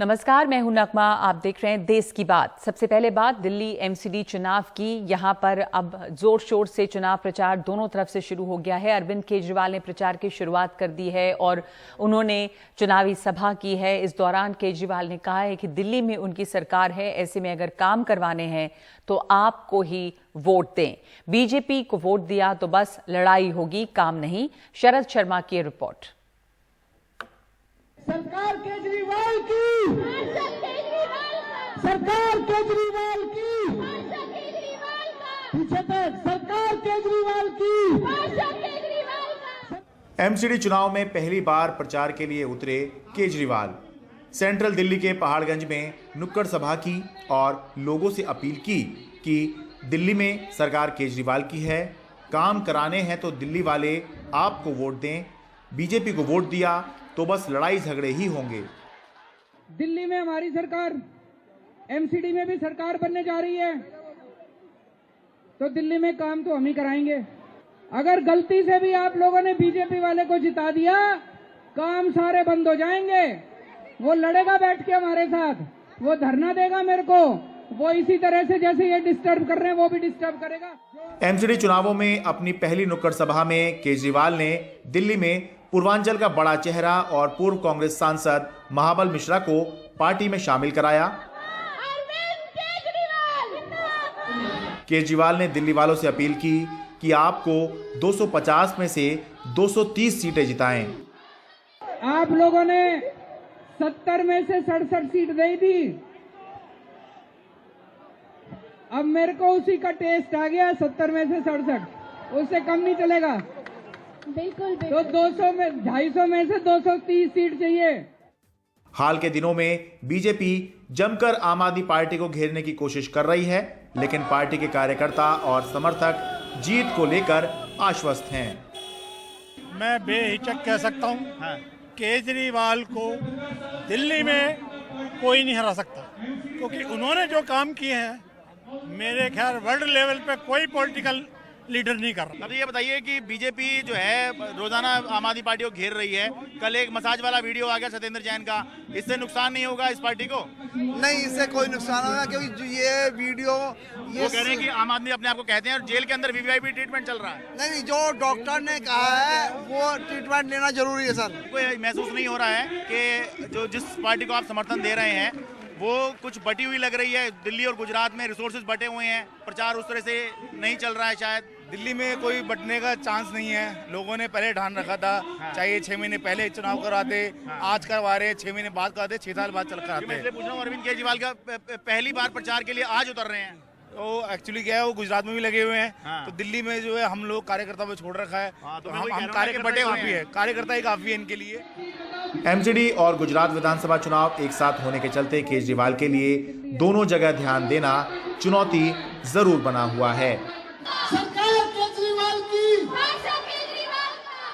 नमस्कार, मैं हूं नगमा। आप देख रहे हैं देश की बात। सबसे पहले बात दिल्ली एमसीडी चुनाव की। यहां पर अब जोर शोर से चुनाव प्रचार दोनों तरफ से शुरू हो गया है। अरविंद केजरीवाल ने प्रचार की शुरुआत कर दी है और उन्होंने चुनावी सभा की है। इस दौरान केजरीवाल ने कहा है कि दिल्ली में उनकी सरकार है, ऐसे में अगर काम करवाने हैं तो आपको ही वोट दें। बीजेपी को वोट दिया तो बस लड़ाई होगी, काम नहीं। शरद शर्मा की रिपोर्ट। सरकार केजरीवाल की, सरकार केजरीवाल की, पीछे तक सरकार केजरीवाल की। एमसीडी चुनाव में पहली बार प्रचार के लिए उतरे केजरीवाल। सेंट्रल दिल्ली के पहाड़गंज में नुक्कड़ सभा की और लोगों से अपील की कि दिल्ली में सरकार केजरीवाल की है, काम कराने हैं तो दिल्ली वाले आपको वोट दें। बीजेपी को वोट दिया तो बस लड़ाई झगड़े ही होंगे। दिल्ली में हमारी सरकार, एमसीडी में भी सरकार बनने जा रही है, तो दिल्ली में काम तो हम ही कराएंगे। अगर गलती से भी आप लोगों ने बीजेपी वाले को जिता दिया, काम सारे बंद हो जाएंगे। वो लड़ेगा बैठ के हमारे साथ, वो धरना देगा मेरे को, वो इसी तरह से जैसे ये डिस्टर्ब कर रहे हैं वो भी डिस्टर्ब करेगा। एमसीडी चुनावों में अपनी पहली नुक्कड़ सभा में केजरीवाल ने दिल्ली में पूर्वांचल का बड़ा चेहरा और पूर्व कांग्रेस सांसद महाबल मिश्रा को पार्टी में शामिल कराया। केजरीवाल ने दिल्ली वालों से अपील की कि आपको 250 में से 230 सीटें जिताएं। आप लोगों ने 70 में से 67 सीट दी थी, अब मेरे को उसी का टेस्ट आ गया। 70 में से 67, उससे कम नहीं चलेगा। बिल्कुल। तो 200 में 250 में से 230 सीट चाहिए। हाल के दिनों में बीजेपी जमकर आम आदमी पार्टी को घेरने की कोशिश कर रही है, लेकिन पार्टी के कार्यकर्ता और समर्थक जीत को लेकर आश्वस्त हैं। मैं बेहिचक कह सकता हूं, केजरीवाल को दिल्ली में कोई नहीं हरा सकता, क्योंकि उन्होंने जो काम किए हैं मेरे ख्याल वर्ल्ड लेवल पे कोई पॉलिटिकल लीडर नहीं कर रहा। अब ये बताइए कि बीजेपी जो है रोजाना आम आदमी पार्टी को घेर रही है। कल एक मसाज वाला वीडियो आ गया सत्येंद्र जैन का, इससे नुकसान नहीं होगा इस पार्टी को? नहीं, इससे कोई नुकसान होगा, क्योंकि जो ये वीडियो वो कह रहे हैं कि आम आदमी अपने आप को कहते हैं और जेल के अंदर वीवीआईपी ट्रीटमेंट चल रहा है। नहीं, जो डॉक्टर ने कहा है वो ट्रीटमेंट लेना जरूरी है सर। कोई महसूस नहीं हो रहा है कि जो जिस पार्टी को आप समर्थन दे रहे हैं वो कुछ बटी हुई लग रही है? दिल्ली और गुजरात में रिसोर्सेज बटे हुए हैं, प्रचार उस तरह से नहीं चल रहा है। शायद दिल्ली में कोई बटने का चांस नहीं है। लोगों ने पहले ठान रखा था, चाहे 6 महीने पहले चुनाव कराते, आज करवा रहे, 6 महीने बाद कराते, 6 साल बाद चल कराते। मैं इसलिए पूछ रहा हूँ, अरविंद केजरीवाल का पहली बार प्रचार के लिए आज उतर रहे हैं। तो एक्चुअली क्या है, वो गुजरात में भी लगे हुए हैं। तो दिल्ली में जो है हम लोग कार्यकर्ता में छोड़ रखा है, तो हम कार्यकर्ता काफी है, कार्यकर्ता ही काफी है इनके लिए। एमसीडी और गुजरात विधानसभा चुनाव एक साथ होने के चलते केजरीवाल के लिए दोनों जगह ध्यान देना चुनौती जरूर बना हुआ है।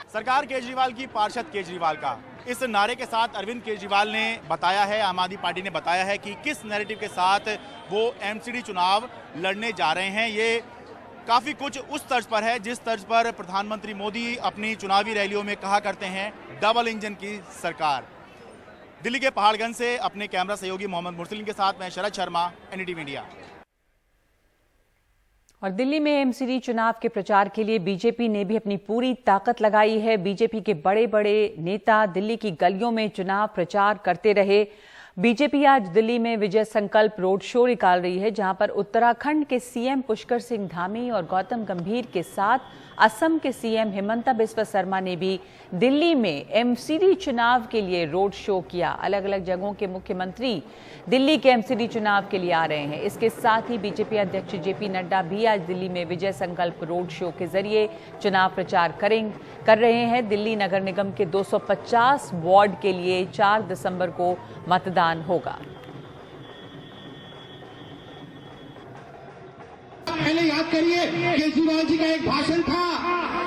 सरकार केजरीवाल की, पार्षद केजरीवाल का, इस नारे के साथ अरविंद केजरीवाल ने बताया है, आम आदमी पार्टी ने बताया है कि किस नैरेटिव के साथ वो एमसीडी चुनाव लड़ने जा रहे हैं। ये काफ़ी कुछ उस तर्ज पर है जिस तर्ज पर प्रधानमंत्री मोदी अपनी चुनावी रैलियों में कहा करते हैं, डबल इंजन की सरकार। दिल्ली के पहाड़गंज से अपने कैमरा सहयोगी मोहम्मद मुरसलिन के साथ मैं शरद शर्मा, एनडीटीवी इंडिया। और दिल्ली में एमसीडी चुनाव के प्रचार के लिए बीजेपी ने भी अपनी पूरी ताकत लगाई है। बीजेपी के बड़े बड़े नेता दिल्ली की गलियों में चुनाव प्रचार करते रहे। बीजेपी आज दिल्ली में विजय संकल्प रोड शो निकाल रही है, जहां पर उत्तराखंड के सीएम पुष्कर सिंह धामी और गौतम गंभीर के साथ असम के सीएम हिमंता बिस्वा शर्मा ने भी दिल्ली में एमसीडी चुनाव के लिए रोड शो किया। अलग अलग जगहों के मुख्यमंत्री दिल्ली के एमसीडी चुनाव के लिए आ रहे हैं। इसके साथ ही बीजेपी अध्यक्ष जेपी नड्डा भी आज दिल्ली में विजय संकल्प रोड शो के जरिए चुनाव प्रचार कर रहे हैं। दिल्ली नगर निगम के 250 वार्ड के लिए 4 दिसंबर को मतदान होगा। पहले याद करिए, केजरीवाल जी का एक भाषण था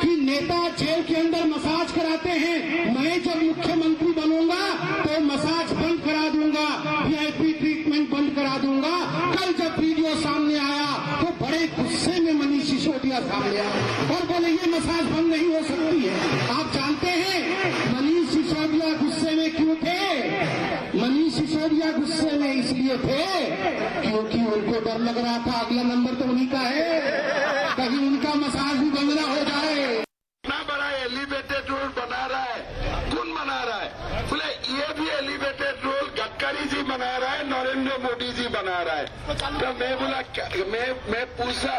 कि नेता जेल के अंदर मसाज कराते हैं, मैं जब मुख्यमंत्री बनूंगा तो मसाज बंद करा दूंगा, वीआईपी ट्रीटमेंट बंद करा दूंगा। कल जब वीडियो सामने आया तो बड़े गुस्से में मनीष सिसोदिया सामने आया और बोले ये मसाज बंद नहीं हो सकती है। आप जानते हैं मनीष सिसोदिया गुस्से में क्यों थे? मनीष सिसोदिया गुस्से में इसलिए थे क्योंकि उनको डर लग रहा था अगला नंबर तो उन्हीं का है, कहीं उनका मसाज भी बंद ना हो जाए। इतना बड़ा एलिवेटेड रोड बना रहा है, कौन बना रहा है? बोले ये भी एलिवेटेड रोड गडकरी जी बना रहा है, नरेंद्र मोदी जी बना रहा है। तो मैं बोला, मैं पूछा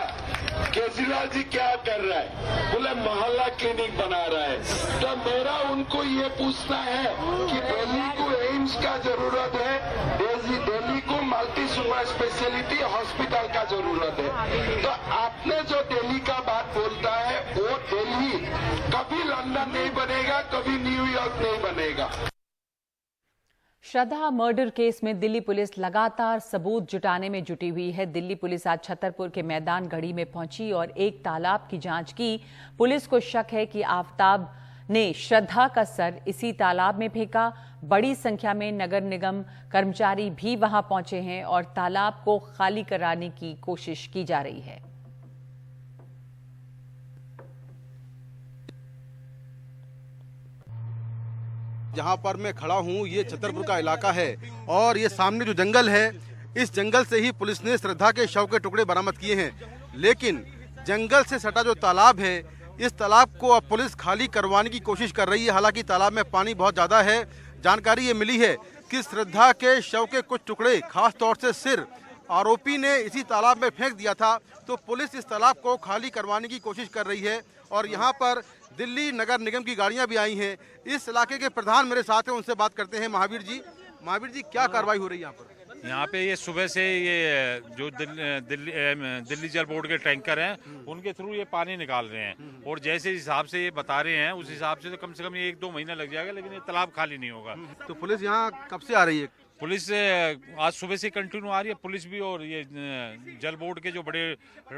केजरीवाल जी क्या कर रहा है? बोले मोहल्ला क्लिनिक बना रहा है। तो मेरा उनको ये पूछना है कि दिल्ली को एम्स का जरूरत है, दिल्ली को मल्टी सुपर स्पेशलिटी हॉस्पिटल का जरूरत है। तो आपने जो दिल्ली का बात बोलता है वो दिल्ली कभी लंदन नहीं बनेगा, कभी न्यूयॉर्क नहीं बनेगा। श्रद्धा मर्डर केस में दिल्ली पुलिस लगातार सबूत जुटाने में जुटी हुई है। दिल्ली पुलिस आज छतरपुर के मैदान गढ़ी में पहुंची और एक तालाब की जांच की। पुलिस को शक है कि आफताब ने श्रद्धा का सर इसी तालाब में फेंका। बड़ी संख्या में नगर निगम कर्मचारी भी वहां पहुंचे हैं और तालाब को खाली कराने की कोशिश की जा रही है। जहां पर मैं खड़ा हूं ये छतरपुर का इलाका है और ये सामने जो जंगल है, इस जंगल से ही पुलिस ने श्रद्धा के शव के टुकड़े बरामद किए हैं। लेकिन जंगल से सटा जो तालाब है, इस तालाब को अब पुलिस खाली करवाने की कोशिश कर रही है। हालांकि तालाब में पानी बहुत ज़्यादा है। जानकारी ये मिली है कि श्रद्धा के शव के कुछ टुकड़े, खास तौर से सिर, आरोपी ने इसी तालाब में फेंक दिया था। तो पुलिस इस तालाब को खाली करवाने की कोशिश कर रही है और यहाँ पर दिल्ली नगर निगम की गाड़ियां भी आई हैं। इस इलाके के प्रधान मेरे साथ हैं, उनसे बात करते हैं। महावीर जी क्या कार्रवाई हो रही है यहाँ पर? यहाँ पे ये सुबह से ये जो दिल्ली जल बोर्ड के टैंकर हैं, उनके थ्रू ये पानी निकाल रहे हैं और जैसे हिसाब से ये बता रहे हैं उस हिसाब से तो कम से कम ये 1-2 महीना लग जाएगा, लेकिन ये तालाब खाली नहीं होगा। तो पुलिस यहाँ कब से आ रही है? पुलिस आज सुबह से कंटिन्यू आ रही है, पुलिस भी। और ये जल बोर्ड के जो बड़े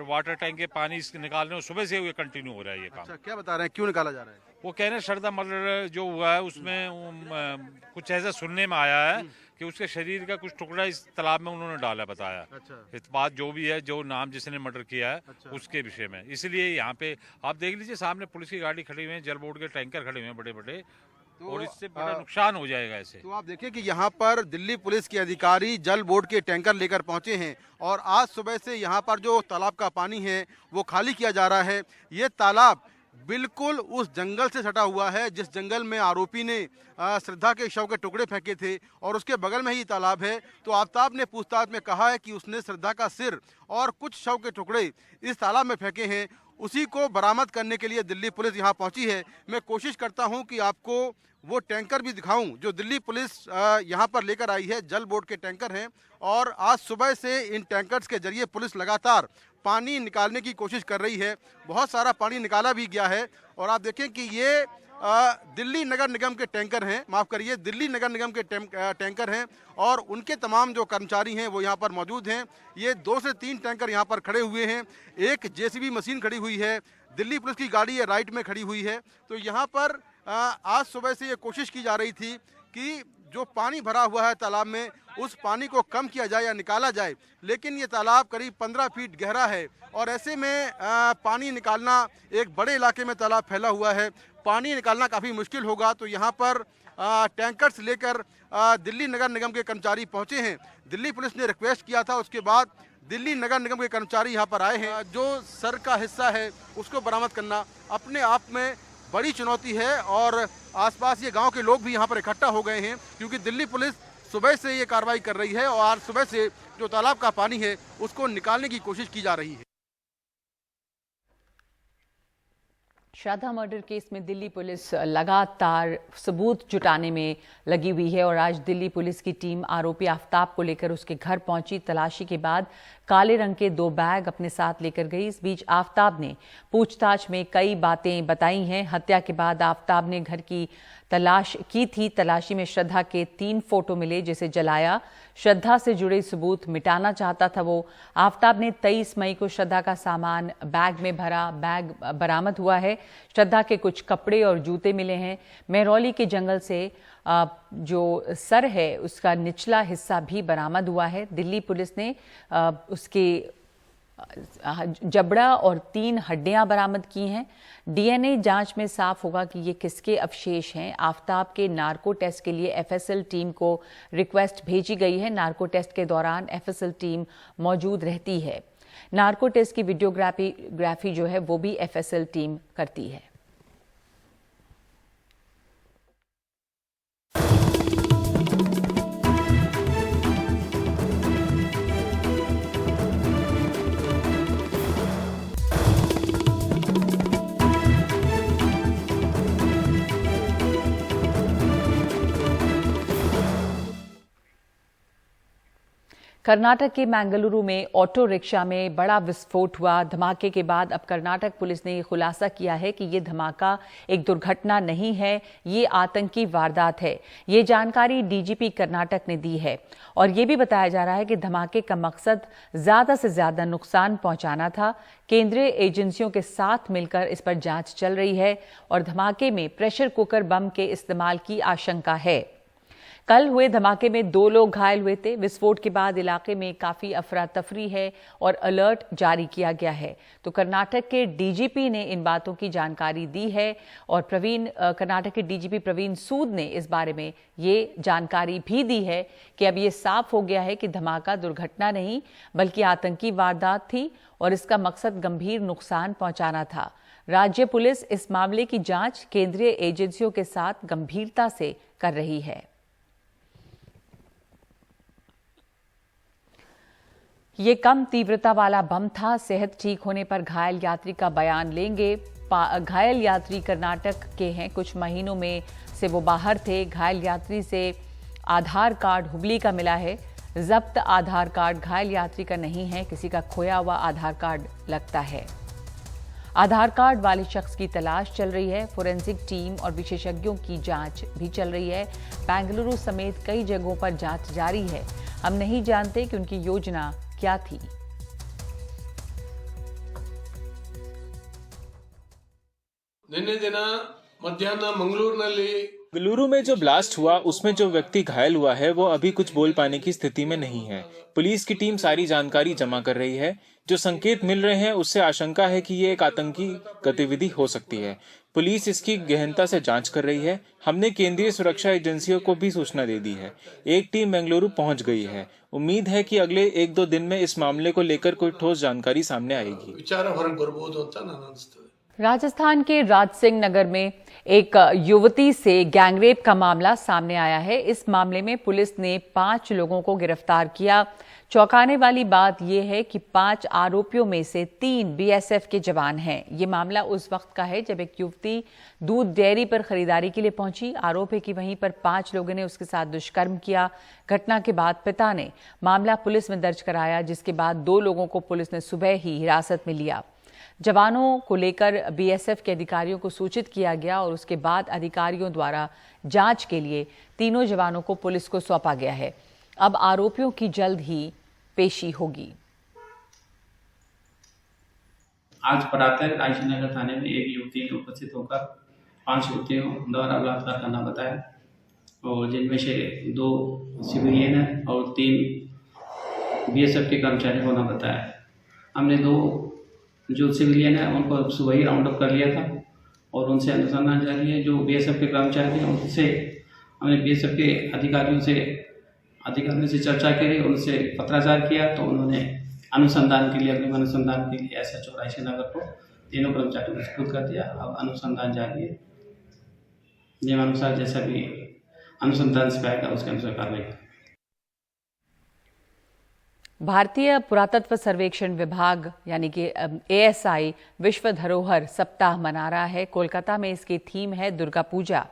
वाटर टैंक के पानी निकाल रहे हैं, सुबह से ये कंटिन्यू हो रहा है ये काम। अच्छा, क्या बता रहे हैं, क्यों निकाला जा रहा है? वो कह रहे हैं श्रद्धा मर्डर जो हुआ है उसमें कुछ ऐसा सुनने में आया है कि उसके शरीर का कुछ टुकड़ा इस तालाब में उन्होंने डाला, बताया। अच्छा। इस बात जो भी है, जो नाम जिसने मर्डर किया है, अच्छा, उसके विषय में। इसलिए यहाँ पे आप देख लीजिए, सामने पुलिस की गाड़ी खड़ी हुई है, जल बोर्ड के टैंकर खड़े हुए हैं बड़े बड़े, और इससे बड़ा नुकसान हो जाएगा ऐसे। तो आप देखिए कि यहाँ पर दिल्ली पुलिस के अधिकारी जल बोर्ड के टैंकर लेकर पहुंचे हैं और आज सुबह से यहाँ पर जो तालाब का पानी है वो खाली किया जा रहा है। ये तालाब बिल्कुल उस जंगल से सटा हुआ है जिस जंगल में आरोपी ने श्रद्धा के शव के टुकड़े फेंके थे और उसके बगल में ही तालाब है। तो आफताब ने पूछताछ में कहा है कि उसने श्रद्धा का सिर और कुछ शव के टुकड़े इस तालाब में फेंके हैं। उसी को बरामद करने के लिए दिल्ली पुलिस यहाँ पहुंची है। मैं कोशिश करता हूं कि आपको वो टैंकर भी दिखाऊं जो दिल्ली पुलिस यहाँ पर लेकर आई है। जल बोर्ड के टैंकर हैं और आज सुबह से इन टैंकर्स के जरिए पुलिस लगातार पानी निकालने की कोशिश कर रही है। बहुत सारा पानी निकाला भी गया है और आप देखें कि ये दिल्ली नगर निगम के टैंकर हैं, माफ़ करिए, दिल्ली नगर निगम के टैंकर हैं और उनके तमाम जो कर्मचारी हैं वो यहाँ पर मौजूद हैं। ये 2 से 3 टैंकर यहाँ पर खड़े हुए हैं। एक जेसीबी मशीन खड़ी हुई है, दिल्ली पुलिस की गाड़ी ये राइट में खड़ी हुई है। तो यहाँ पर आज सुबह से ये कोशिश की जा रही थी कि जो पानी भरा हुआ है तालाब में, उस पानी को कम किया जाए या निकाला जाए। लेकिन ये तालाब करीब 15 फीट गहरा है और ऐसे में पानी निकालना, एक बड़े इलाके में तालाब फैला हुआ है, पानी निकालना काफ़ी मुश्किल होगा। तो यहाँ पर टैंकर्स लेकर दिल्ली नगर निगम के कर्मचारी पहुँचे हैं। दिल्ली पुलिस ने रिक्वेस्ट किया था, उसके बाद दिल्ली नगर निगम के कर्मचारी यहाँ पर आए हैं। जो सर का हिस्सा है उसको बरामद करना अपने आप में बड़ी चुनौती है और आसपास ये गांव के लोग भी यहाँ पर इकट्ठा हो गए हैं क्योंकि दिल्ली पुलिस सुबह से ये कार्रवाई कर रही है और आज सुबह से जो तालाब का पानी है उसको निकालने की कोशिश की जा रही है। श्रद्धा मर्डर केस में दिल्ली पुलिस लगातार सबूत जुटाने में लगी हुई है और आज दिल्ली पुलिस की टीम आरोपी आफताब को लेकर उसके घर पहुंची। तलाशी के बाद काले रंग के 2 बैग अपने साथ लेकर गई। इस बीच आफताब ने पूछताछ में कई बातें बताई हैं। हत्या के बाद आफताब ने घर की तलाश की थी। तलाशी में श्रद्धा के 3 फोटो मिले जिसे जलाया। श्रद्धा से जुड़े सबूत मिटाना चाहता था वो। आफताब ने 23 मई को श्रद्धा का सामान बैग में भरा, बैग बरामद हुआ है। श्रद्धा के कुछ कपड़े और जूते मिले हैं। महरौली के जंगल से जो सर है उसका निचला हिस्सा भी बरामद हुआ है। दिल्ली पुलिस ने उसके जबड़ा और 3 हड्डियां बरामद की हैं। डीएनए जांच में साफ होगा कि ये किसके अवशेष हैं। आफ्ताब के नार्को टेस्ट के लिए एफएसएल टीम को रिक्वेस्ट भेजी गई है। नार्को टेस्ट के दौरान एफएसएल टीम मौजूद रहती है। नार्को टेस्ट की वीडियोग्राफी जो है वो भी एफएसएल टीम करती है। कर्नाटक के मैंगलुरु में ऑटो रिक्शा में बड़ा विस्फोट हुआ। धमाके के बाद अब कर्नाटक पुलिस ने खुलासा किया है कि ये धमाका एक दुर्घटना नहीं है, ये आतंकी वारदात है। ये जानकारी डीजीपी कर्नाटक ने दी है और ये भी बताया जा रहा है कि धमाके का मकसद ज्यादा से ज्यादा नुकसान पहुंचाना था। केंद्रीय एजेंसियों के साथ मिलकर इस पर जांच चल रही है और धमाके में प्रेशर कुकर बम के इस्तेमाल की आशंका है। कल हुए धमाके में 2 लोग घायल हुए थे। विस्फोट के बाद इलाके में काफी अफरा तफरी है और अलर्ट जारी किया गया है। तो कर्नाटक के डीजीपी ने इन बातों की जानकारी दी है और कर्नाटक के डीजीपी प्रवीण सूद ने इस बारे में ये जानकारी भी दी है कि अब ये साफ हो गया है कि धमाका दुर्घटना नहीं बल्कि आतंकी वारदात थी और इसका मकसद गंभीर नुकसान पहुंचाना था। राज्य पुलिस इस मामले की जांच केंद्रीय एजेंसियों के साथ गंभीरता से कर रही है। ये कम तीव्रता वाला बम था। सेहत ठीक होने पर घायल यात्री का बयान लेंगे। घायल यात्री कर्नाटक के हैं। कुछ महीनों में से वो बाहर थे। घायल यात्री से आधार कार्ड हुबली का मिला है। जब्त आधार कार्ड घायल यात्री का नहीं है, किसी का खोया हुआ आधार कार्ड लगता है। आधार कार्ड वाले शख्स की तलाश चल रही है। फोरेंसिक टीम और विशेषज्ञों की जांच भी चल रही है। बेंगलुरु समेत कई जगहों पर जांच जारी है। हम नहीं जानते कि उनकी योजना क्या थी। निन्ने दिन मध्याह्न बेंगलुरु में जो ब्लास्ट हुआ उसमें जो व्यक्ति घायल हुआ है वो अभी कुछ बोल पाने की स्थिति में नहीं है। पुलिस की टीम सारी जानकारी जमा कर रही है। जो संकेत मिल रहे हैं उससे आशंका है कि ये एक आतंकी गतिविधि हो सकती है। पुलिस इसकी गहनता से जांच कर रही है। हमने केंद्रीय सुरक्षा एजेंसियों को भी सूचना दे दी है। एक टीम बेंगलुरु पहुंच गई है। उम्मीद है कि अगले 1-2 दिन में इस मामले को लेकर कोई ठोस जानकारी सामने आएगी। राजस्थान के राजसिंह नगर में एक युवती से गैंगरेप का मामला सामने आया है। इस मामले में पुलिस ने 5 लोगों को गिरफ्तार किया। चौंकाने वाली बात यह है कि 5 आरोपियों में से 3 बीएसएफ के जवान हैं। ये मामला उस वक्त का है जब एक युवती दूध डेयरी पर खरीदारी के लिए पहुंची। आरोप है कि वहीं पर 5 लोगों ने उसके साथ दुष्कर्म किया। घटना के बाद पिता ने मामला पुलिस में दर्ज कराया, जिसके बाद 2 लोगों को पुलिस ने सुबह ही हिरासत में लिया। जवानों को लेकर बीएसएफ के अधिकारियों को सूचित किया गया और उसके बाद अधिकारियों द्वारा जांच के लिए तीनों जवानों को पुलिस को सौंपा गया है। अब आरोपियों की जल्द ही पेशी होगी। आज प्रातः राजनगर थाने में एक युवती ने उपस्थित होकर 5 युवतियों द्वारा बलात्कार करना बताया और जिनमें से 2 सिविलियन है और 3 बीएसएफ के कर्मचारी होना बताया। हमने 2 जो सिविलियन है उनको सुबह ही राउंड अप कर लिया था और उनसे अनुसंधान जारी है। जो बीएसएफ के कर्मचारी हैं उनसे हमने बीएसएफ के अधिकारियों से चर्चा करी, उनसे पत्राचार किया तो उन्होंने अनुसंधान के लिए अग्रिम अनुसंधान के लिए SHO राजनगर को तीनों कर्मचारियों को स्वीकृत कर दिया। अब अनुसंधान जारी है। नियमानुसार जैसा भी अनुसंधान से आएगा उसके अनुसार कार्रवाई। भारतीय पुरातत्व सर्वेक्षण विभाग यानी कि ASI विश्व धरोहर सप्ताह मना रहा है। कोलकाता में इसकी थीम है दुर्गा पूजा।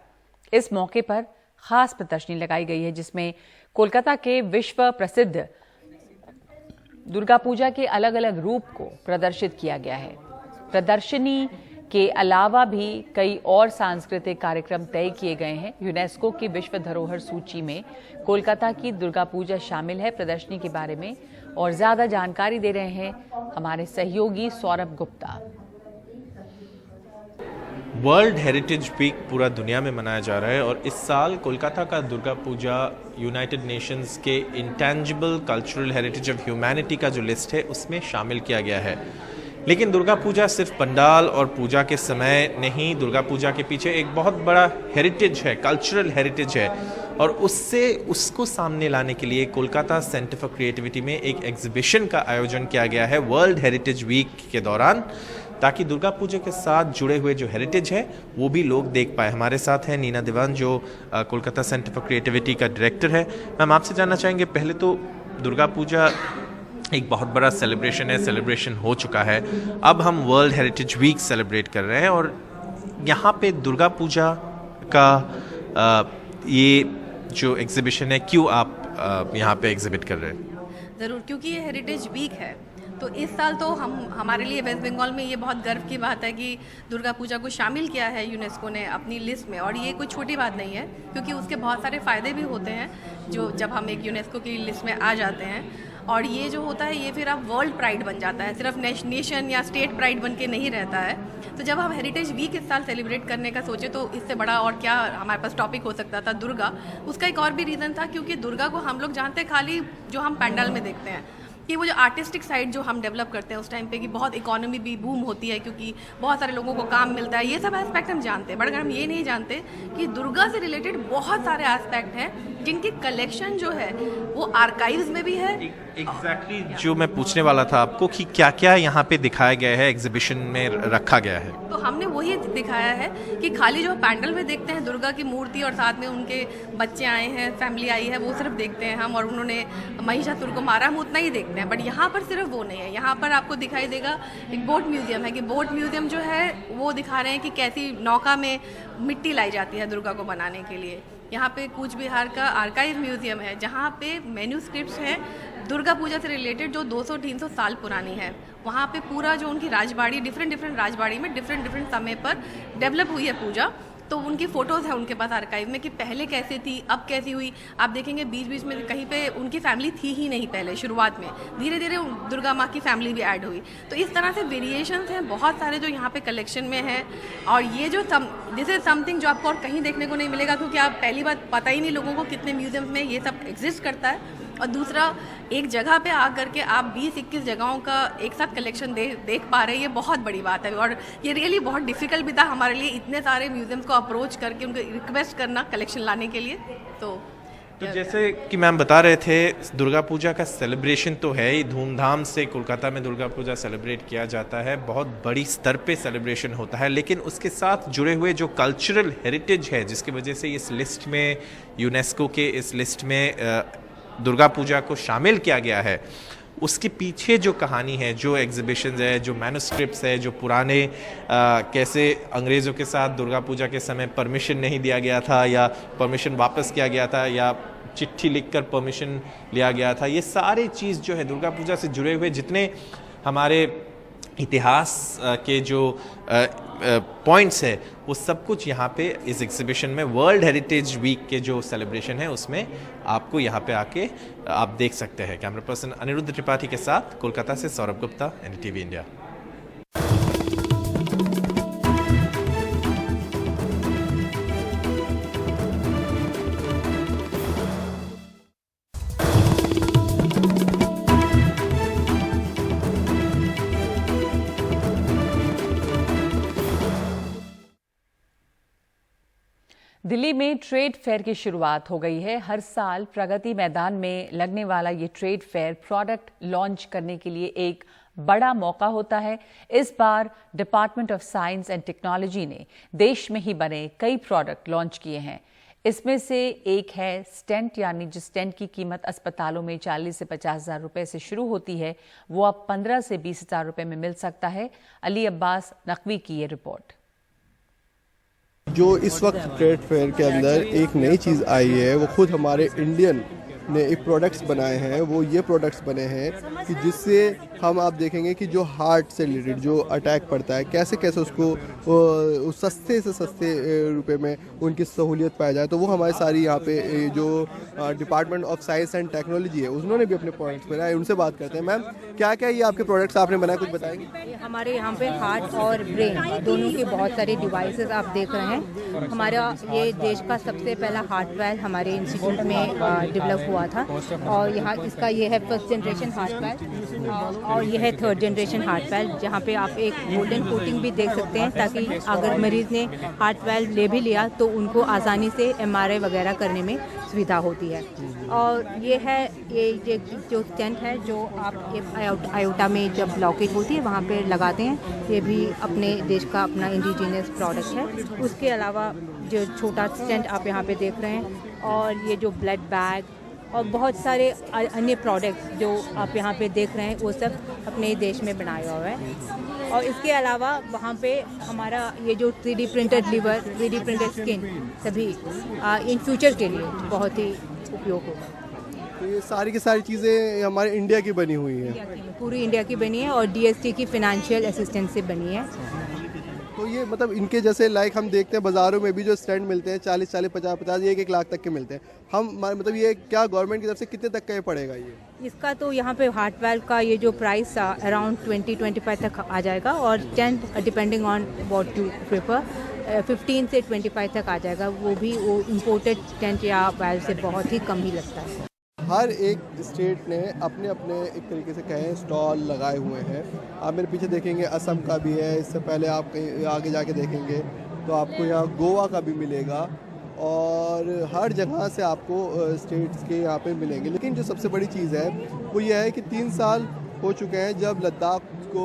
इस मौके पर खास प्रदर्शनी लगाई गई है जिसमें कोलकाता के विश्व प्रसिद्ध दुर्गा पूजा के अलग अलग रूप को प्रदर्शित किया गया है। प्रदर्शनी के अलावा भी कई और सांस्कृतिक कार्यक्रम तय किए गए हैं। यूनेस्को की विश्व धरोहर सूची में कोलकाता की दुर्गा पूजा शामिल है। प्रदर्शनी के बारे में और ज्यादा जानकारी दे रहे हैं हमारे सहयोगी Saurabh Gupta. World heritage week पूरा दुनिया में मनाया जा रहा है और इस साल कोलकाता का दुर्गा पूजा यूनाइटेड नेशंस के intangible cultural heritage of humanity का जो लिस्ट है उसमें शामिल किया गया है। लेकिन दुर्गा पूजा सिर्फ पंडाल और पूजा के समय नहीं, दुर्गा पूजा के पीछे एक बहुत बड़ा हेरिटेज है, कल्चरल हेरिटेज है और उसको सामने लाने के लिए कोलकाता सेंटर फॉर क्रिएटिविटी में एक एग्जीबिशन का आयोजन किया गया है वर्ल्ड हेरिटेज वीक के दौरान, ताकि दुर्गा पूजा के साथ जुड़े हुए जो हेरिटेज है वो भी लोग देख पाए। हमारे साथ है नीना दीवान जो कोलकाता सेंटर फॉर क्रिएटिविटी का डायरेक्टर है। मैम, आपसे जानना चाहेंगे, पहले तो दुर्गा पूजा एक बहुत बड़ा सेलिब्रेशन है, सेलिब्रेशन हो चुका है, अब हम वर्ल्ड हेरिटेज वीक सेलिब्रेट कर रहे हैं और यहाँ पे दुर्गा पूजा का ये जो एग्जीबिशन है, क्यों आप यहाँ पे एग्जिबिट कर रहे हैं? ज़रूर, क्योंकि ये हेरिटेज वीक है तो इस साल तो हमारे लिए वेस्ट बंगाल में ये बहुत गर्व की बात है कि दुर्गा पूजा को शामिल किया है यूनेस्को ने अपनी लिस्ट में। और ये कोई छोटी बात नहीं है क्योंकि उसके बहुत सारे फ़ायदे भी होते हैं जो जब हम एक यूनेस्को की लिस्ट में आ जाते हैं। और ये जो होता है ये फिर अब वर्ल्ड प्राइड बन जाता है, सिर्फ नेशन या स्टेट प्राइड बन के नहीं रहता है। तो जब हम हेरिटेज वीक इस साल सेलिब्रेट करने का सोचे तो इससे बड़ा और क्या हमारे पास टॉपिक हो सकता था दुर्गा। उसका एक और भी रीज़न था क्योंकि दुर्गा को हम लोग जानते हैं खाली जो हम पंडाल में देखते हैं कि वो जो आर्टिस्टिक साइड जो हम डेवलप करते हैं उस टाइम पे कि बहुत इकोनॉमी भी बूम होती है क्योंकि बहुत सारे लोगों को काम मिलता है, ये सब एस्पेक्ट हम जानते हैं। बट अगर हम ये नहीं जानते कि दुर्गा से रिलेटेड बहुत सारे एस्पेक्ट हैं जिनकी कलेक्शन जो है वो आर्काइव्स में भी है। एग्जैक्टली जो मैं पूछने वाला था आपको कि क्या क्या यहाँ पे दिखाया गया है, एग्जीबिशन में रखा गया है। तो हमने वही दिखाया है कि खाली जो पैंडल में देखते हैं दुर्गा की मूर्ति और साथ में उनके बच्चे आए हैं, फैमिली आई है, वो सिर्फ देखते हैं हम, और उन्होंने महिषासुर को मारा, हम उतना ही देखते हैं। बट यहाँ पर सिर्फ वो नहीं है, यहाँ पर आपको दिखाई देगा एक बोट म्यूजियम है कि बोट म्यूजियम जो है वो दिखा रहे हैं कि कैसी नौका में मिट्टी लाई जाती है दुर्गा को बनाने के लिए। यहाँ पे कूच बिहार का आर्काइव म्यूजियम है जहाँ पे मैन्यूस्क्रिप्ट्स हैं दुर्गा पूजा से रिलेटेड जो 200-300 साल पुरानी है। वहाँ पे पूरा जो उनकी राजबाड़ी, डिफरेंट राजबाड़ी में डिफरेंट समय पर डेवलप हुई है पूजा, तो उनकी फ़ोटोज़ हैं उनके पास आर्काइव में कि पहले कैसे थी, अब कैसी हुई। आप देखेंगे बीच बीच में कहीं पे उनकी फैमिली थी ही नहीं पहले शुरुआत में, धीरे धीरे दुर्गा माँ की फैमिली भी ऐड हुई। तो इस तरह से वेरिएशंस हैं बहुत सारे जो यहाँ पे कलेक्शन में हैं। और ये जो दिस इज़ समथिंग जो आपको और कहीं देखने को नहीं मिलेगा क्योंकि आप पहली बात पता ही नहीं लोगों को कितने म्यूजियम्स में ये सब एग्जिस्ट करता है, और दूसरा एक जगह पे आ करके आप 20-21 जगहों का एक साथ कलेक्शन देख पा रहे हैं, ये बहुत बड़ी बात है। और ये रियली बहुत डिफ़िकल्ट भी था हमारे लिए इतने सारे म्यूजियम्स को अप्रोच करके उनको रिक्वेस्ट करना कलेक्शन लाने के लिए। तो जैसे कि मैम बता रहे थे, दुर्गा पूजा का सेलिब्रेशन तो है ही, धूमधाम से कोलकाता में दुर्गा पूजा सेलिब्रेट किया जाता है, बहुत बड़ी स्तर पे सेलिब्रेशन होता है, लेकिन उसके साथ जुड़े हुए जो कल्चरल हेरिटेज है जिसकी वजह से इस लिस्ट में, यूनेस्को के इस लिस्ट में दुर्गा पूजा को शामिल किया गया है, उसके पीछे जो कहानी है, जो एग्जीबिशंस है, जो मैन्युस्क्रिप्ट्स है, जो पुराने कैसे अंग्रेज़ों के साथ दुर्गा पूजा के समय परमिशन नहीं दिया गया था या परमिशन वापस किया गया था या चिट्ठी लिखकर परमिशन लिया गया था, ये सारी चीज़ जो है दुर्गा पूजा से जुड़े हुए जितने हमारे इतिहास के जो पॉइंट्स है वो सब कुछ यहाँ पे इस एग्जीबिशन में वर्ल्ड हेरिटेज वीक के जो सेलिब्रेशन है उसमें आपको यहाँ पे आके आप देख सकते हैं। कैमरा पर्सन अनिरुद्ध त्रिपाठी के साथ कोलकाता से सौरभ गुप्ता, NDTV इंडिया। दिल्ली में ट्रेड फेयर की शुरुआत हो गई है। हर साल प्रगति मैदान में लगने वाला ये ट्रेड फेयर प्रोडक्ट लॉन्च करने के लिए एक बड़ा मौका होता है। इस बार department of science and technology ने देश में ही बने कई प्रोडक्ट लॉन्च किए हैं। इसमें से एक है स्टेंट, यानी जिस स्टेंट की कीमत अस्पतालों में 40 से 50 हजार रुपए से शुरू होती है वो अब 15 से 20 हजार रुपए में मिल सकता है। अली अब्बास नकवी की ये रिपोर्ट। जो इस वक्त ट्रेड फेयर के अंदर एक नई चीज़ आई है वो खुद हमारे इंडियन ने एक प्रोडक्ट्स बनाए हैं। वो ये प्रोडक्ट्स बने हैं कि जिससे हम आप देखेंगे कि जो हार्ट से रिलेटेड जो अटैक पड़ता है, कैसे कैसे उसको सस्ते से सस्ते रुपए में उनकी सहूलियत पाया जाए, तो वो हमारी सारी यहाँ पे जो department of science and technology है उन्होंने भी अपने प्रोडक्ट्स बनाए। उनसे बात करते हैं। मैम, क्या क्या ये आपके प्रोडक्ट्स आपने बनाए, कुछ बताएंगे? हमारे यहाँ पे हार्ट और ब्रेन दोनों के बहुत सारे डिवाइसेस आप देख रहे हैं। हमारा ये देश का सबसे पहला हार्ट वेल हमारे इंस्टीट्यूट में डेवलप हुआ था, और यहाँ इसका ये है फर्स्ट जनरेशन हार्ट वेल और ये है थर्ड जनरेशन हार्ट वेल, जहाँ पे आप एक गोल्डन कोटिंग भी देख सकते हैं, ताकि अगर मरीज़ ने हार्ट वेल ले भी लिया तो उनको आसानी से MRI वगैरह करने में सुविधा होती है। और ये है ये जो स्टेंट है जो आप आयोटा में जब ब्लॉकेज होती है वहाँ पे लगाते हैं, ये भी अपने देश का अपना इंडिजिनियस प्रोडक्ट है। उसके अलावा जो छोटा स्टेंट आप यहाँ पे देख रहे हैं, और ये जो ब्लड बैग और बहुत सारे अन्य प्रोडक्ट्स जो आप यहाँ पे देख रहे हैं वो सब अपने देश में बनाया हुआ है। और इसके अलावा वहाँ पे हमारा ये जो 3D printed liver, 3D printed skin सभी इन फ्यूचर के लिए बहुत ही उपयोग होगा। तो ये सारी की सारी चीज़ें हमारे इंडिया की बनी हुई हैं, पूरी इंडिया की बनी है और DST की फिनेंशियल असिस्टेंस से बनी है। तो ये मतलब इनके जैसे लाइक हम देखते हैं बाज़ारों में भी जो स्टैंड मिलते हैं 40-40, 50-50, 1-1 लाख तक के मिलते हैं। हम मतलब ये क्या गवर्नमेंट की तरफ से कितने तक का ये पड़ेगा? ये इसका तो यहाँ पे हार्ट वेल का ये जो प्राइस था अराउंड 20-25 तक आ जाएगा, और tent depending on what you prefer 15 से 25 तक आ जाएगा। वो भी वो इम्पोर्टेड टेंट या वेल से बहुत ही कम ही लगता है। हर एक स्टेट ने अपने अपने एक तरीके से कहें स्टॉल लगाए हुए हैं। आप मेरे पीछे देखेंगे असम का भी है, इससे पहले आप कहीं आगे जाके देखेंगे तो आपको यहाँ गोवा का भी मिलेगा, और हर जगह से आपको स्टेट्स के यहाँ पे मिलेंगे। लेकिन जो सबसे बड़ी चीज़ है वो ये है कि 3 साल हो चुके हैं जब लद्दाख को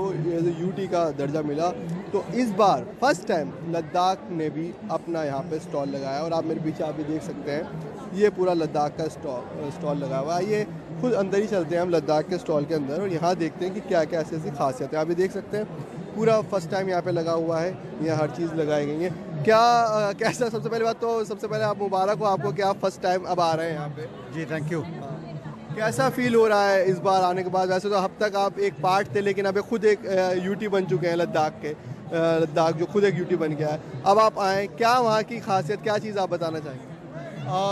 यूटी का दर्जा मिला, तो इस बार फर्स्ट टाइम लद्दाख ने भी अपना यहाँ पे स्टॉल लगाया। और आप मेरे पीछे आप भी देख सकते हैं ये पूरा लद्दाख का स्टॉल लगा हुआ है। ये खुद अंदर ही चलते हैं हम लद्दाख के स्टॉल के अंदर, और यहाँ देखते हैं कि क्या क्या ऐसी ऐसी खासियत है। आप भी देख सकते हैं पूरा फर्स्ट टाइम यहाँ पे लगा हुआ है, यहाँ हर चीज़ लगाई गई है। क्या कैसा, सबसे पहले बात तो सबसे पहले आप मुबारक हो आपको कि आप फर्स्ट टाइम अब आ रहे हैं यहाँ पे। जी थैंक यू। कैसा फील हो रहा है इस बार आने के बाद? वैसे तो अब तक आप एक पार्ट थे, लेकिन अब खुद एक यूटी बन चुके हैं लद्दाख के। लद्दाख जो खुद एक यूटी बन गया है, अब आप आए, क्या वहाँ की खासियत, क्या चीज़ आप बताना चाहेंगे?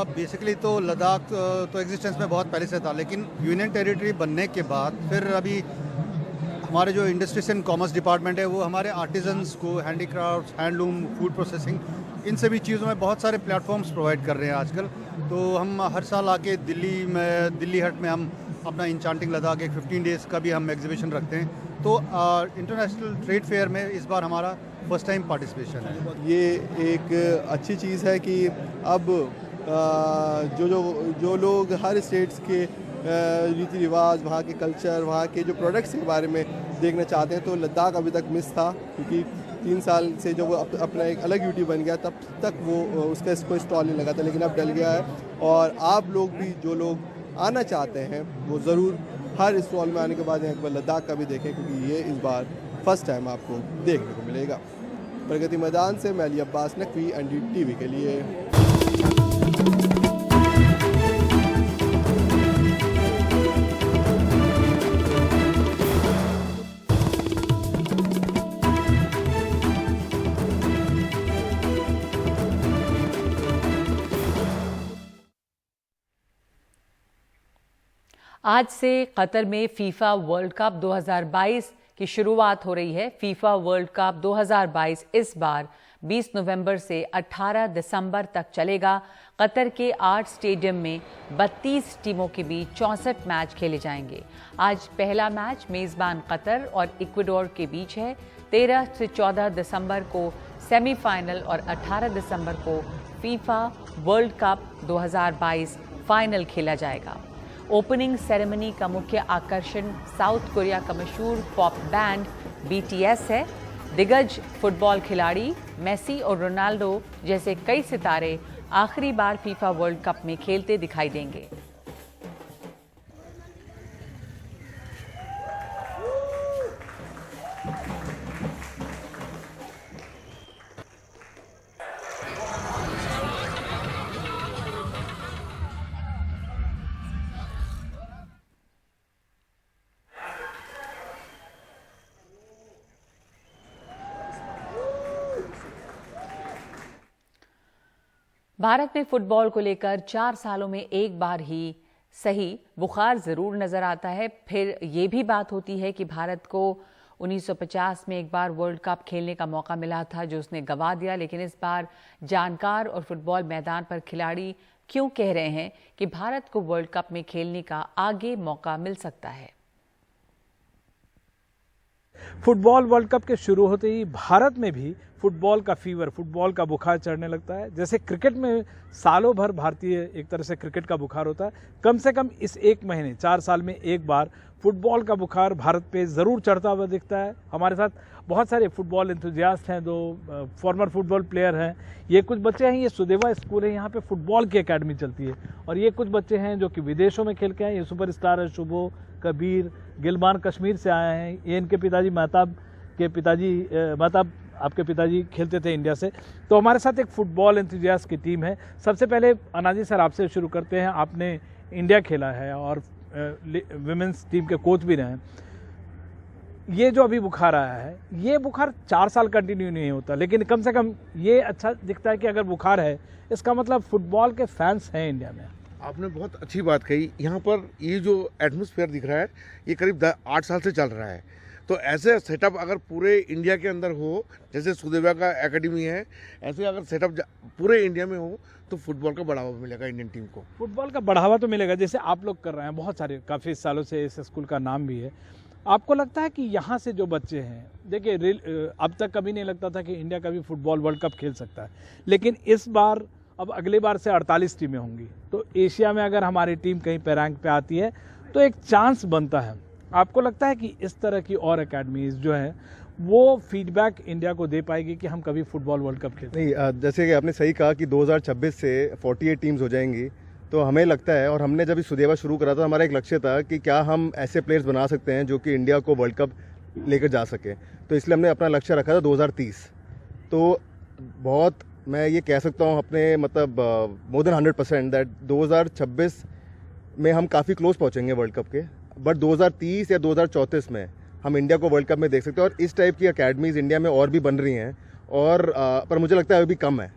बेसिकली तो लद्दाख तो एग्जिस्टेंस में बहुत पहले से था, लेकिन यूनियन टेरिटरी बनने के बाद फिर अभी हमारे जो इंडस्ट्रीज एंड कॉमर्स डिपार्टमेंट है वो हमारे आर्टिजन्स को हैंडीक्राफ्ट, हैंडलूम, फूड प्रोसेसिंग, इन सभी चीज़ों में बहुत सारे प्लेटफॉर्म्स प्रोवाइड कर रहे हैं आजकल। तो हम हर साल आके दिल्ली हट में हम अपना इंचांटिंग लद्दाख एक 15 डेज़ का भी हम एग्जीबिशन रखते हैं। तो इंटरनेशनल ट्रेड फेयर में इस बार हमारा फर्स्ट टाइम पार्टिसिपेशन है। ये एक अच्छी चीज़ है कि अब जो लोग हर स्टेट्स के रीति रिवाज, वहाँ के कल्चर, वहाँ के जो प्रोडक्ट्स के बारे में देखना चाहते हैं, तो लद्दाख अभी तक मिस था, क्योंकि 3 साल से जब वो अपना एक अलग यूटी बन गया तब तक वो उसका कोई स्टॉल नहीं लगा था, लेकिन अब डल गया है। और आप लोग भी जो लोग आना चाहते हैं वो ज़रूर हर स्टॉल में आने के बाद एक बार लद्दाख का भी देखें, क्योंकि ये इस बार फर्स्ट टाइम आपको देखने को मिलेगा। प्रगति मैदान से मैं अली अब्बास नकवी, NDTV के लिए। आज से कतर में फीफा वर्ल्ड कप 2022 की शुरुआत हो रही है। फीफा वर्ल्ड कप 2022 इस बार 20 नवंबर से 18 दिसंबर तक चलेगा। कतर के 8 स्टेडियम में 32 टीमों के बीच 64 मैच खेले जाएंगे। आज पहला मैच मेज़बान कतर और इक्वाडोर के बीच है। 13 से 14 दिसंबर को सेमीफाइनल और 18 दिसंबर को फीफा वर्ल्ड कप 2022 फाइनल खेला जाएगा। ओपनिंग सेरेमनी का मुख्य आकर्षण साउथ कोरिया का मशहूर पॉप बैंड BTS है। दिग्गज फुटबॉल खिलाड़ी मेसी और रोनाल्डो जैसे कई सितारे आखिरी बार फीफा वर्ल्ड कप में खेलते दिखाई देंगे। भारत में फुटबॉल को लेकर 4 सालों में एक बार ही सही बुखार जरूर नजर आता है। फिर ये भी बात होती है कि भारत को 1950 में एक बार वर्ल्ड कप खेलने का मौका मिला था जो उसने गंवा दिया। लेकिन इस बार जानकार और फुटबॉल मैदान पर खिलाड़ी क्यों कह रहे हैं कि भारत को वर्ल्ड कप में खेलने का आगे मौका मिल सकता है। फुटबॉल वर्ल्ड कप के शुरू होते ही भारत में भी फुटबॉल का फीवर, फुटबॉल का बुखार चढ़ने लगता है। जैसे क्रिकेट में सालों भर भारतीय एक तरह से क्रिकेट का बुखार होता है, कम से कम इस एक महीने 4 साल में एक बार फुटबॉल का बुखार भारत पे ज़रूर चढ़ता हुआ दिखता है। हमारे साथ बहुत सारे फुटबॉल एंथुजियास्ट हैं, दो फॉर्मर फुटबॉल प्लेयर हैं। ये कुछ बच्चे हैं, ये सुदेवा स्कूल है, यहाँ पे फुटबॉल की एकेडमी चलती है। और ये कुछ बच्चे हैं जो कि विदेशों में खेल के आए। ये सुपरस्टार है शुभो, कबीर, गिलमान कश्मीर से आए हैं। ये इनके पिताजी महताब आपके पिताजी खेलते थे इंडिया से। तो हमारे साथ एक फुटबॉल एंथुजियास्ट की टीम है। सबसे पहले अनाजी सर आपसे शुरू करते हैं। आपने इंडिया खेला है और विमेंस टीम के कोच भी रहे हैं। ये जो अभी बुखार आया है, ये बुखार 4 साल कंटिन्यू नहीं होता, लेकिन कम से कम ये अच्छा दिखता है कि अगर बुखार है इसका मतलब फुटबॉल के फैंस हैं इंडिया में। आपने बहुत अच्छी बात कही। यहाँ पर ये जो एटमॉस्फेयर दिख रहा है ये करीब 8 साल से चल रहा है। तो ऐसे सेटअप अगर पूरे इंडिया के अंदर हो, जैसे सुदेवा का एकेडमी है, ऐसे अगर सेटअप पूरे इंडिया में हो तो फुटबॉल का बढ़ावा मिलेगा इंडियन टीम को। फुटबॉल का बढ़ावा तो मिलेगा, जैसे आप लोग कर रहे हैं, बहुत सारे काफ़ी सालों से इस स्कूल का नाम भी है। आपको लगता है कि यहाँ से जो बच्चे हैं, देखिए अब तक कभी नहीं लगता था कि इंडिया कभी फुटबॉल वर्ल्ड कप खेल सकता है, लेकिन इस बार अब अगले बार से 48 टीमें होंगी। तो एशिया में अगर हमारी टीम कहीं पे रैंक पे आती है तो एक चांस बनता है। आपको लगता है कि इस तरह की और एकेडमीज जो है वो फीडबैक इंडिया को दे पाएगी कि हम कभी फुटबॉल वर्ल्ड कप खेलें? नहीं, जैसे कि आपने सही कहा कि 2026 से 48 टीम्स हो जाएंगी, तो हमें लगता है, और हमने जब सुदेवा शुरू करा था हमारा एक लक्ष्य था कि क्या हम ऐसे प्लेयर्स बना सकते हैं जो कि इंडिया को वर्ल्ड कप लेकर जा सके। तो इसलिए हमने अपना लक्ष्य रखा था 2030। तो बहुत मैं ये कह सकता हूँ अपने मतलब मोर देन 100% दैट 2026 में हम काफ़ी क्लोज पहुँचेंगे वर्ल्ड कप के। बट 2030 या 2034 में हम इंडिया को वर्ल्ड कप में देख सकते हैं। और इस टाइप की अकेडमीज़ इंडिया में और भी बन रही हैं, और पर मुझे लगता है अभी कम है।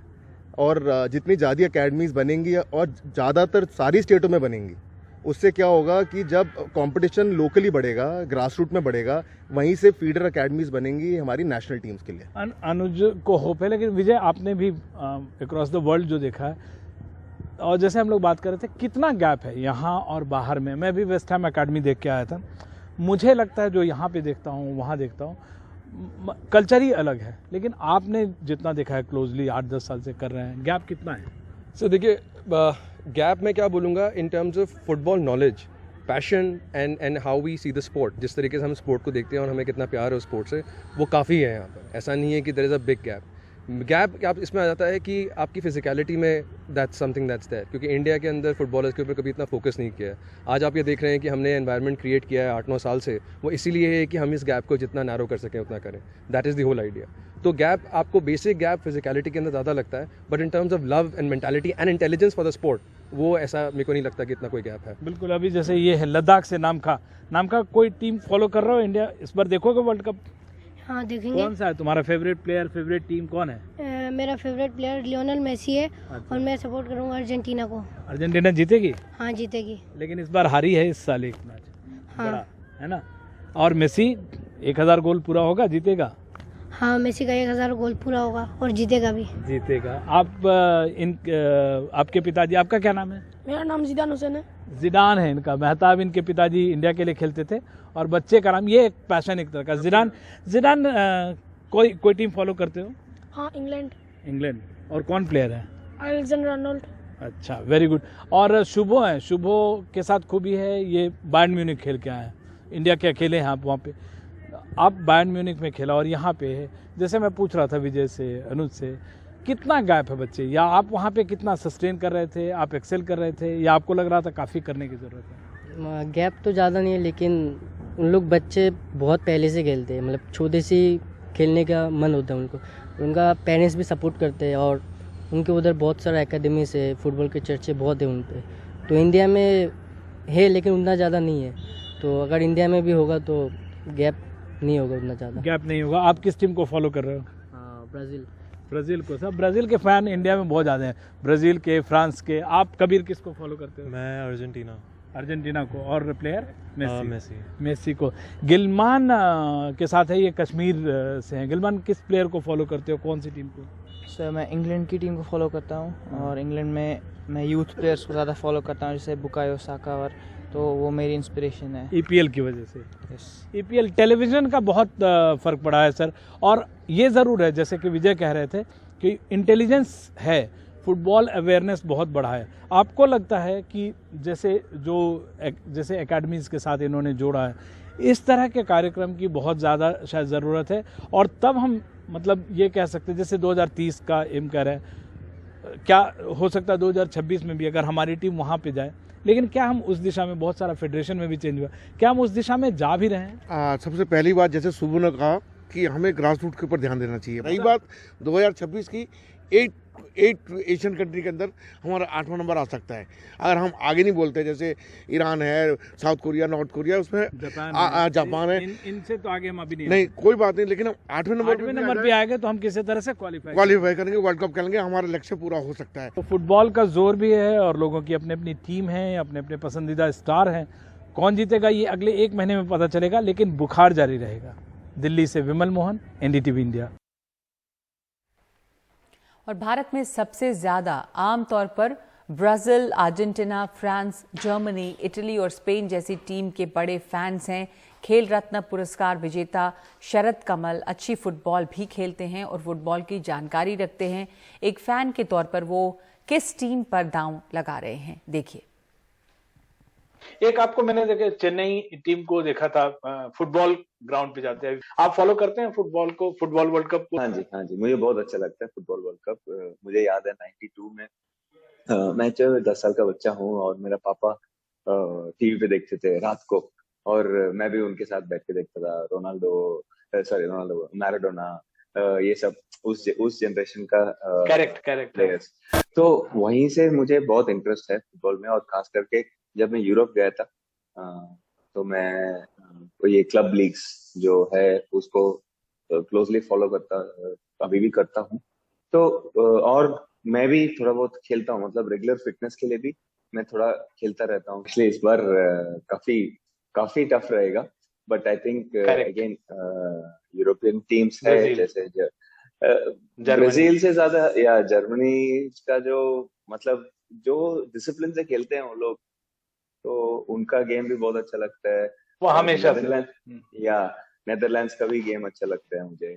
और जितनी ज़्यादा अकेडमीज़ बनेंगी और ज़्यादातर सारी स्टेटों में बनेंगी, उससे क्या होगा कि जब कंपटीशन लोकली बढ़ेगा, ग्रास रूट में बढ़ेगा, वहीं से फीडर अकेडमीज़ बनेंगी हमारी नेशनल टीम्स के लिए। अनुज को होप है, लेकिन विजय आपने भी अक्रॉस द वर्ल्ड जो देखा है, और जैसे हम लोग बात कर रहे थे कितना गैप है यहाँ और बाहर में। मैं भी वेस्ट हैम अकेडमी देख के आया था। मुझे लगता है जो यहाँ पे देखता हूँ वहाँ देखता हूँ, कल्चर ही अलग है। लेकिन आपने जितना देखा है क्लोजली 8-10 साल से कर रहे हैं, गैप कितना है? सो देखिए, गैप मैं क्या बोलूँगा in terms of football knowledge, passion and how we see the sport. जिस तरीके से हम स्पोर्ट को देखते हैं और हमें कितना प्यार है उस स्पोर्ट से, वो काफ़ी है यहाँ पर। ऐसा नहीं है कि there is a big gap. आप इसमें आ जाता है कि आपकी फिजिकलिटी में दैट्स समथिंग दैट्स देयर, क्योंकि इंडिया के अंदर फुटबॉलर्स के ऊपर कभी इतना फोकस नहीं किया है। आज आप ये देख रहे हैं कि हमने एनवायरनमेंट क्रिएट किया है 8-9 साल से, वो इसीलिए है कि हम इस गैप को जितना नैरो कर सकें उतना करें। That is the whole idea. तो गैप आपको बेसिक गैप फिजिकलिटी के अंदर ज़्यादा लगता है, but in terms of love and mentality and intelligence for the sport, वो ऐसा मेरे को नहीं लगता कि इतना कोई गैप है। बिल्कुल। अभी जैसे ये है लद्दाख से नाम का कोई टीम फॉलो कर रहा हो इंडिया, इस बार देखोगे वर्ल्ड कप? हाँ देखेंगे। कौन सा है तुम्हारा फेवरेट प्लेयर, फेवरेट टीम कौन है? मेरा फेवरेट प्लेयर लियोनेल मेसी है। अच्छा। और मैं सपोर्ट करूंगा अर्जेंटीना को। अर्जेंटीना जीतेगी? हाँ जीतेगी। लेकिन इस बार हारी है इस साल एक मैच। हाँ। बड़ा है ना। और मेसी 1000 गोल पूरा होगा, जीतेगा? हाँ, मेसी का 1000 गोल पूरा होगा और जीतेगा भी। जीतेगा। आपके पिताजी, आपका क्या नाम है? मेरा नाम जिदान हुसैन है। जिदान है इनका। महताब इनके पिताजी इंडिया के लिए खेलते थे, और बच्चे का नाम, ये एक पैशन एक तरह का। जिदान कोई टीम फॉलो करते हो? हाँ, इंग्लैंड। और कौन प्लेयर है? Alexander Arnold. अच्छा, वेरी गुड। और शुभो है, शुभो के साथ खूबी है, ये बायर्न म्यूनिख खेल के आए हैं, इंडिया के अकेले हैं आप वहाँ पे। आप बायर्न म्यूनिख में खेला और यहाँ पे है। जैसे मैं पूछ रहा था विजय से, अनुज से, कितना गैप है बच्चे, या आप वहाँ पे कितना सस्टेन कर रहे थे, आप एक्सेल कर रहे थे, या आपको लग रहा था काफ़ी करने की ज़रूरत है? गैप तो ज़्यादा नहीं है, लेकिन उन लोग बच्चे बहुत पहले से खेलते हैं, मतलब छोटे से खेलने का मन होता है उनको। उनका पेरेंट्स भी सपोर्ट करते हैं, और उनके उधर बहुत सारा एकेडमी से फुटबॉल के चर्चे बहुत है उन पर। तो इंडिया में है लेकिन उतना ज़्यादा नहीं है। तो अगर इंडिया में भी होगा तो गैप नहीं होगा उतना ज़्यादा। गैप नहीं होगा। आप किस टीम को फॉलो कर रहे हो? ब्राज़ील। ब्राज़ील को। सब ब्राज़ील के फैन इंडिया में बहुत ज़्यादा हैं, ब्राज़ील के, फ्रांस के। आप कबीर किसको फॉलो करते हो? मैं अर्जेंटीना को। और प्लेयर? मेसी को। गिलमान के साथ है, ये कश्मीर से हैं। गिलमान किस प्लेयर को फॉलो करते हो, कौन सी टीम को? सर मैं इंग्लैंड की टीम को फॉलो करता हूँ और इंग्लैंड में मैं यूथ प्लेयर्स को ज़्यादा फॉलो करता हूँ, जैसे बुकायो साका, और तो वो मेरी इंस्पिरेशन है ईपीएल की वजह से। यस, ईपीएल टेलीविज़न का बहुत फ़र्क पड़ा है सर, और ये ज़रूर है जैसे कि विजय कह रहे थे कि इंटेलिजेंस है, फुटबॉल अवेयरनेस बहुत बढ़ा है। आपको लगता है कि जैसे एकेडमीज़ के साथ इन्होंने जोड़ा है, इस तरह के कार्यक्रम की बहुत ज़्यादा शायद ज़रूरत है, और तब हम मतलब ये कह सकते हैं जैसे 2030 का एम कर रहे हैं, क्या हो सकता है 2026 में भी अगर हमारी टीम वहाँ पे जाए, लेकिन क्या हम उस दिशा में, बहुत सारा फेडरेशन में भी चेंज हुआ, क्या हम उस दिशा में जा भी रहे हैं? सबसे पहली बात, जैसे सुबह ने कहा कि हमें ग्रास रूट के ऊपर ध्यान देना चाहिए। रही बात 2026 की, 8 एशियन कंट्री के अंदर हमारा 8वां नंबर आ सकता है अगर हम आगे नहीं बोलते। जैसे ईरान है, साउथ कोरिया, नॉर्थ कोरिया, उसमें जापान है, इनसे तो आगे हम अभी नहीं कोई बात नहीं, लेकिन हम 8वें नंबर पे आएंगे तो हम किसी तरह से क्वालिफाई करेंगे, वर्ल्ड कप खेलेंगे, हमारा लक्ष्य पूरा हो सकता है। तो फुटबॉल का जोर भी है और लोगों की अपनी अपनी टीम है, अपने अपने पसंदीदा स्टार हैं। कौन जीतेगा ये अगले 1 महीने में पता चलेगा, लेकिन बुखार जारी रहेगा। दिल्ली से विमल मोहन, एनडीटीवी इंडिया। और भारत में सबसे ज्यादा आमतौर पर Brazil, Argentina, France, Germany, Italy और स्पेन जैसी टीम के बड़े फैंस हैं। खेल रत्न पुरस्कार विजेता शरद कमल अच्छी फुटबॉल भी खेलते हैं और फुटबॉल की जानकारी रखते हैं। एक फैन के तौर पर वो किस टीम पर दांव लगा रहे हैं, देखिए। एक आपको मैंने देखा चेन्नई टीम को देखा था, फुटबॉल ग्राउंड पे जाते हैं। आप फॉलो करते हैं फुटबॉल को, फुटबॉल वर्ल्ड कप को? हाँ जी, मुझे बहुत अच्छा लगता है फुटबॉल वर्ल्ड कप। मुझे याद है 92 में मैं 10 साल का बच्चा हूँ और मेरा पापा टीवी पे देखते थे रात को, और मैं भी उनके साथ बैठ के देखता था। मैराडोना, ये सब उस जनरेशन का करेक्ट प्लेयर्स। तो वहीं से मुझे बहुत इंटरेस्ट है फुटबॉल में, और खास करके जब मैं यूरोप गया था तो मैं ये क्लब लीग्स जो है उसको क्लोजली फॉलो अभी भी करता हूँ। तो और मैं भी थोड़ा बहुत खेलता हूँ, मतलब रेगुलर फिटनेस के लिए भी मैं थोड़ा खेलता रहता हूँ। इसलिए इस बार काफी टफ रहेगा, but I think again European teams है, जैसे ब्राजील से ज्यादा या जर्मनी का जो डिसिप्लिन से खेलते हैं वो लोग, तो उनका गेम भी बहुत अच्छा लगता है। वो हमेशा नेदरलैंड्स का भी गेम अच्छा लगता है मुझे।